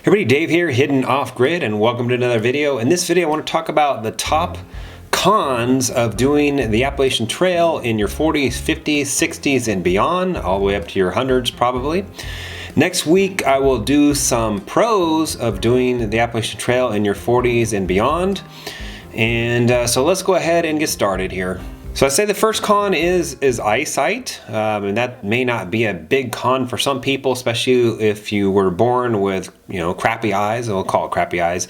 Everybody, Dave here, Hidden Off Grid, and welcome to another video. In this video, I want to talk about the top cons of doing the Appalachian Trail in your 40s, 50s, 60s, and beyond, all the way up to your hundreds probably. Next week, I will do some pros of doing the Appalachian Trail in your 40s and beyond. And so let's go ahead and get started here. So I'd say the first con is eyesight, and that may not be a big con for some people, especially if you were born with, crappy eyes, we'll call it crappy eyes,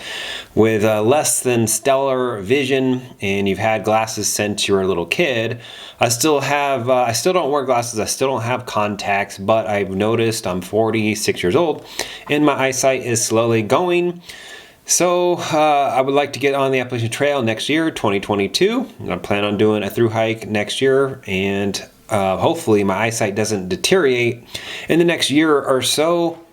with less than stellar vision, and you've had glasses since you were a little kid. I still don't wear glasses, I still don't have contacts, but I've noticed I'm 46 years old, and my eyesight is slowly going. So I would like to get on the Appalachian Trail next year, 2022. I plan on doing a through hike next year, and hopefully my eyesight doesn't deteriorate in the next year or so.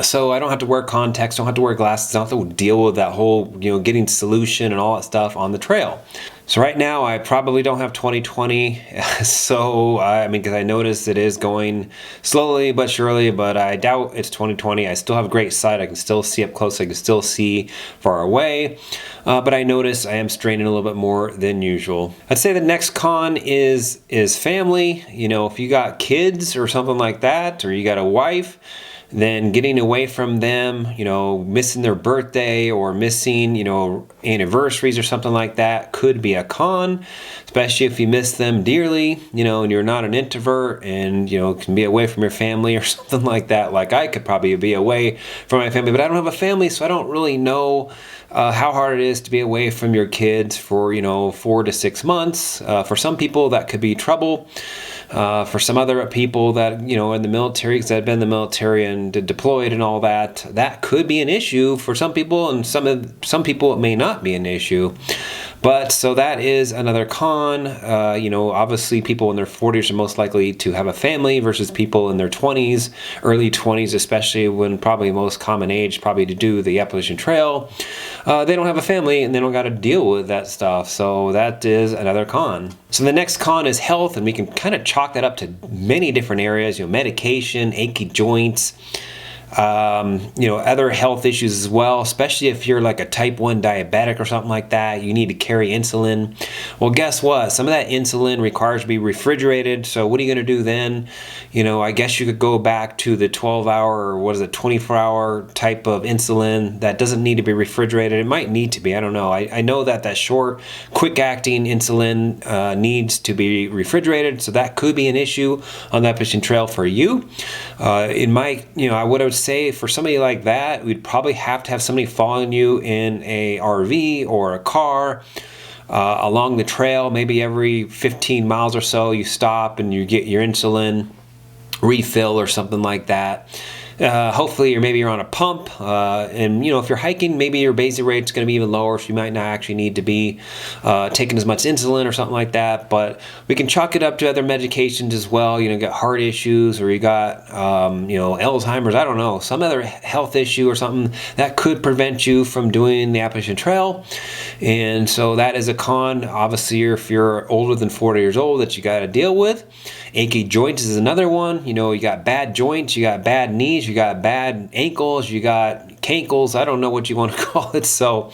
So I don't have to wear contacts, don't have to wear glasses, don't have to deal with that whole, getting solution and all that stuff on the trail. So right now I probably don't have 20/20, so because I noticed it is going slowly but surely, but I doubt it's 20/20. I still have great sight, I can still see up close, I can still see far away, but I notice I am straining a little bit more than usual. I'd say the next con is family. If you got kids or something like that, or you got a wife, then getting away from them, missing their birthday or missing, anniversaries or something like that could be a con, especially if you miss them dearly, and you're not an introvert and, can be away from your family or something like that. Like I could probably be away from my family, but I don't have a family, so I don't really know how hard it is to be away from your kids for, 4 to 6 months. For some people that could be trouble. For some other people that, in the military, because I've been in the military and deployed and all that, that could be an issue for some people, and some people it may not be an issue. But so that is another con. Obviously people in their 40s are most likely to have a family versus people in their 20s, early 20s, especially when probably most common age probably to do the Appalachian Trail. They don't have a family and they don't got to deal with that stuff. So that is another con. So the next con is health, and we can kind of chalk that up to many different areas, medication, achy joints, other health issues as well, especially if you're like a type 1 diabetic or something like that. You need to carry insulin. Well, guess what? Some of that insulin requires to be refrigerated. So what are you going to do then? I guess you could go back to the 12-hour or 24-hour type of insulin that doesn't need to be refrigerated. It might need to be. I don't know. I know that short, quick-acting insulin needs to be refrigerated. So that could be an issue on the Appalachian Trail for you. It might, I would have say for somebody like that, we'd probably have to have somebody following you in a RV or a car along the trail. Maybe every 15 miles or so you stop and you get your insulin refill or something like that. Hopefully, you're on a pump, and if you're hiking, maybe your basic rate's going to be even lower, so you might not actually need to be taking as much insulin or something like that. But we can chalk it up to other medications as well. You got heart issues, or you got Alzheimer's. I don't know, some other health issue or something that could prevent you from doing the Appalachian Trail. And so that is a con. Obviously, if you're older than 40 years old, that you got to deal with. Achy joints is another one. You got bad joints, you got bad knees, you got bad ankles, you got cankles, I don't know what you want to call it. So,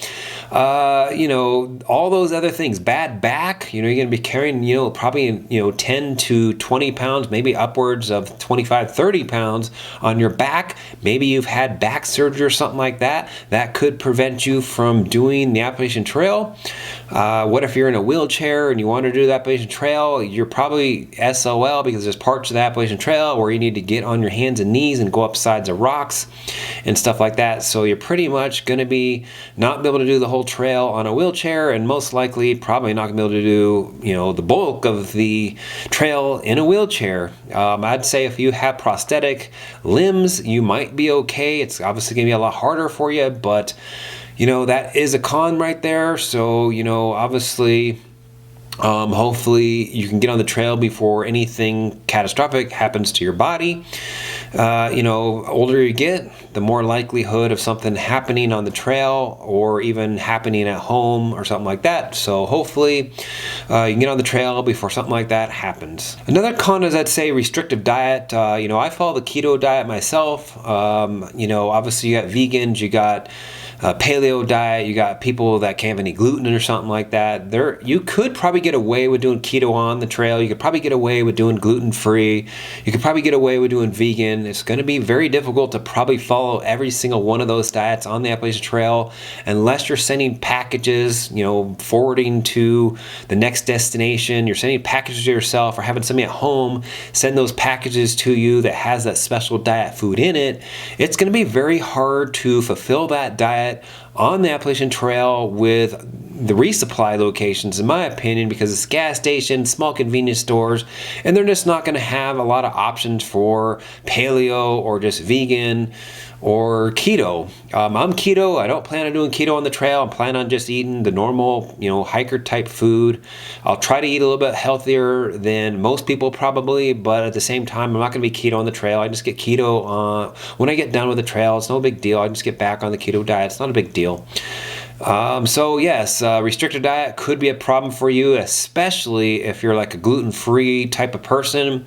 all those other things, bad back, you're going to be carrying, probably, 10 to 20 pounds, maybe upwards of 25, 30 pounds on your back. Maybe you've had back surgery or something like that. That could prevent you from doing the Appalachian Trail. What if you're in a wheelchair and you want to do the Appalachian Trail? You're probably SOL, because there's parts of the Appalachian Trail where you need to get on your hands and knees and go up sides of rocks and stuff like that. So you're pretty much going to be not be able to do the whole trail on a wheelchair, and most likely probably not going to be able to do, the bulk of the trail in a wheelchair. I'd say if you have prosthetic limbs, you might be okay. It's obviously going to be a lot harder for you, but that is a con right there. So, obviously, hopefully you can get on the trail before anything catastrophic happens to your body. Older you get, the more likelihood of something happening on the trail or even happening at home or something like that. So hopefully you can get on the trail before something like that happens. Another con is, I'd say, restrictive diet. I follow the keto diet myself. Obviously you got vegans, you got paleo diet, you got people that can't have any gluten or something like that. You could probably get away with doing keto on the trail. You could probably get away with doing gluten-free. You could probably get away with doing vegan. It's going to be very difficult to probably follow every single one of those diets on the Appalachian Trail unless you're sending packages, forwarding to the next destination. You're sending packages to yourself or having somebody at home send those packages to you that has that special diet food in it. It's going to be very hard to fulfill that diet on the Appalachian Trail with the resupply locations, in my opinion, because it's gas stations, small convenience stores, and they're just not going to have a lot of options for paleo or just vegan or keto. I'm keto. I don't plan on doing keto on the trail. I'm planning on just eating the normal, hiker type food. I'll try to eat a little bit healthier than most people probably, but at the same time, I'm not going to be keto on the trail. I just get keto when I get done with the trail. It's no big deal. I just get back on the keto diet. It's not a big deal. So yes, restricted diet could be a problem for you, especially if you're like a gluten-free type of person.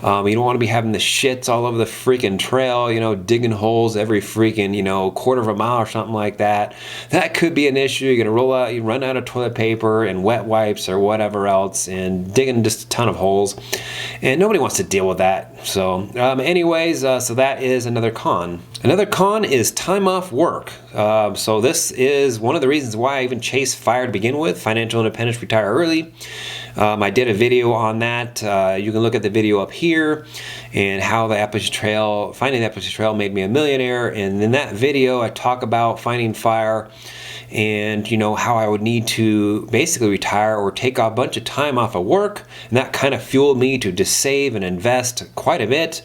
You don't want to be having the shits all over the freaking trail, digging holes every freaking, quarter of a mile or something like that. That could be an issue. You're going to run out of toilet paper and wet wipes or whatever else and digging just a ton of holes. And nobody wants to deal with that. So so that is another con. Another con is time off work. So this is one of the reasons why I even chased FIRE to begin with, Financial Independence, Retire Early. I did a video on that. You can look at the video up here and how finding the Appalachian Trail made me a millionaire. And in that video, I talk about finding FIRE and how I would need to basically retire or take a bunch of time off of work, and that kind of fueled me to just save and invest quite a bit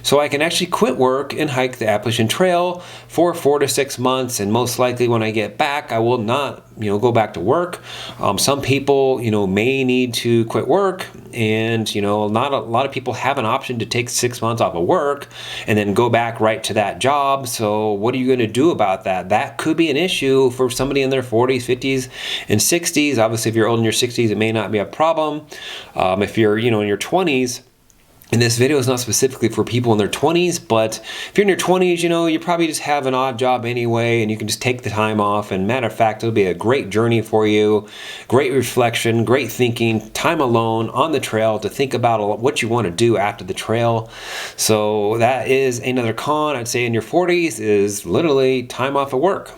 so I can actually quit work and hike the Appalachian Trail for 4 to 6 months, and most likely when I get back I will not go back to work. Some people may need to quit work, and not a lot of people have an option to take 6 months off of work and then go back right to that job. So what are you going to do about that? That could be an issue for somebody in their 40s, 50s, and 60s. Obviously, if you're old in your 60s, it may not be a problem. If you're in your 20s, and this video is not specifically for people in their 20s, but if you're in your 20s, you probably just have an odd job anyway, and you can just take the time off. And matter of fact, it'll be a great journey for you, great reflection, great thinking, time alone on the trail to think about what you want to do after the trail. So that is another con, I'd say, in your 40s is literally time off of work.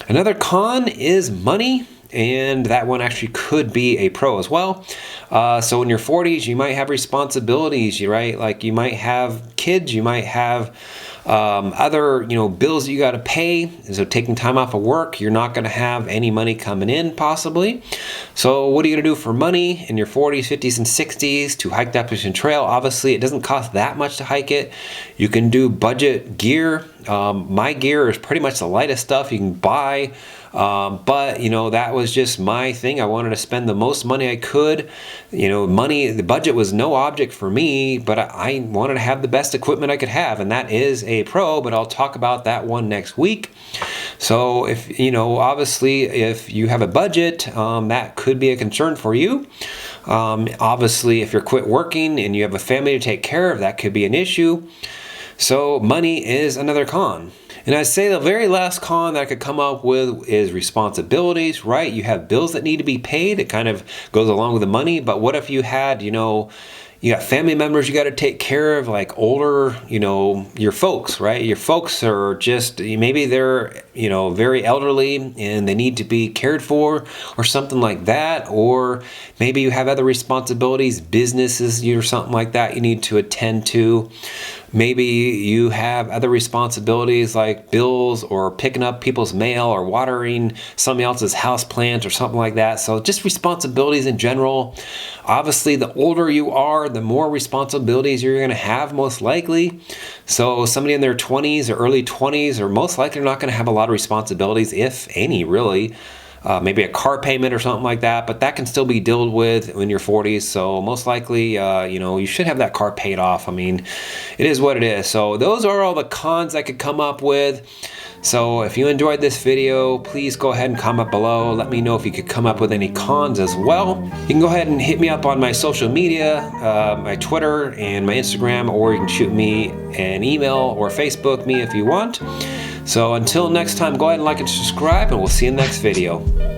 Another con is money. And that one actually could be a pro as well. So in your 40s, you might have responsibilities, right? Like you might have kids, you might have other bills that you got to pay. So taking time off of work, you're not going to have any money coming in possibly. So what are you going to do for money in your 40s, 50s, and 60s to hike the Appalachian Trail? Obviously, it doesn't cost that much to hike it. You can do budget gear. My gear is pretty much the lightest stuff you can buy. But that was just my thing. I wanted to spend the most money I could. The budget was no object for me, but I wanted to have the best equipment I could have, and that is a pro, but I'll talk about that one next week. So if, obviously if you have a budget, that could be a concern for you. Obviously if you're quit working and you have a family to take care of, that could be an issue. So money is another con. And I'd say the very last con that I could come up with is responsibilities, right? You have bills that need to be paid. It kind of goes along with the money. But what if you had, you got family members you got to take care of, like older, your folks, right? Your folks are just, maybe they're, very elderly and they need to be cared for or something like that. Or maybe you have other responsibilities, businesses or something like that you need to attend to. Maybe you have other responsibilities like bills or picking up people's mail or watering somebody else's house plant or something like that. So just responsibilities in general. Obviously, the older you are, the more responsibilities you're going to have most likely. So somebody in their 20s or early 20s are most likely not going to have a lot of responsibilities, if any, really. maybe a car payment or something like that, but that can still be dealt with in your 40s. So most likely, you know, you should have that car paid off. I mean, it is what it is. So those are all the cons I could come up with. So if you enjoyed this video, please go ahead and comment below. Let me know if you could come up with any cons as well. You can go ahead and hit me up on my social media, my Twitter and my Instagram, or you can shoot me an email or Facebook me if you want. So until next time, go ahead and like and subscribe, and we'll see you in the next video.